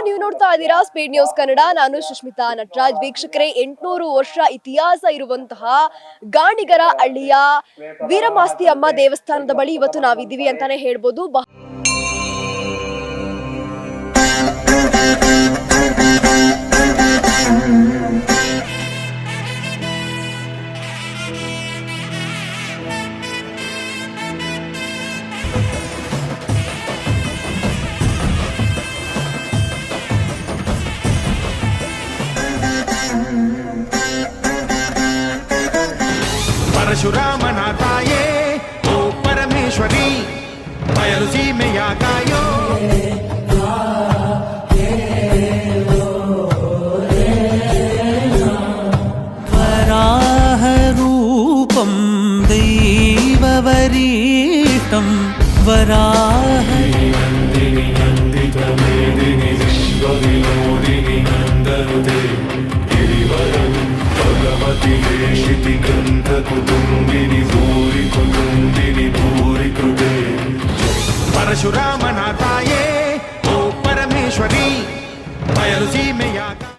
ನೀವು ನೋಡ್ತಾ ಇದ್ದೀರಾ ಸ್ಪೀಡ್ ನ್ಯೂಸ್ ಕನ್ನಡ. ನಾನು ಸುಷ್ಮಿತಾ ನಟರಾಜ್. ವೀಕ್ಷಕರೇ, 800 ವರ್ಷ ಇತಿಹಾಸ ಇರುವಂತಹ ಗಾಣಿಗರ ಹಳ್ಳಿಯ ವೀರಮಾಸ್ತಿ ಅಮ್ಮ ದೇವಸ್ಥಾನದ ಬಳಿ ಇವತ್ತು ನಾವಿದ್ದೀವಿ ಅಂತಾನೆ ಹೇಳ್ಬೋದು. परशुरामना ताये ओ परमेश्वरी बयलु सीमेया कायो वराह रूपं दैववरीष्टं वराह नन्दिनि नन्दितमेदिनि विश्वविनोदिनि नन्दनुते गिरिवरं भगवति देशिति गन्धकुटुम्बिनि भूरि कुटुम्बिनि भूरि कृते परशुरामना ताये ओ परमेश्वरी बयलु सीमेया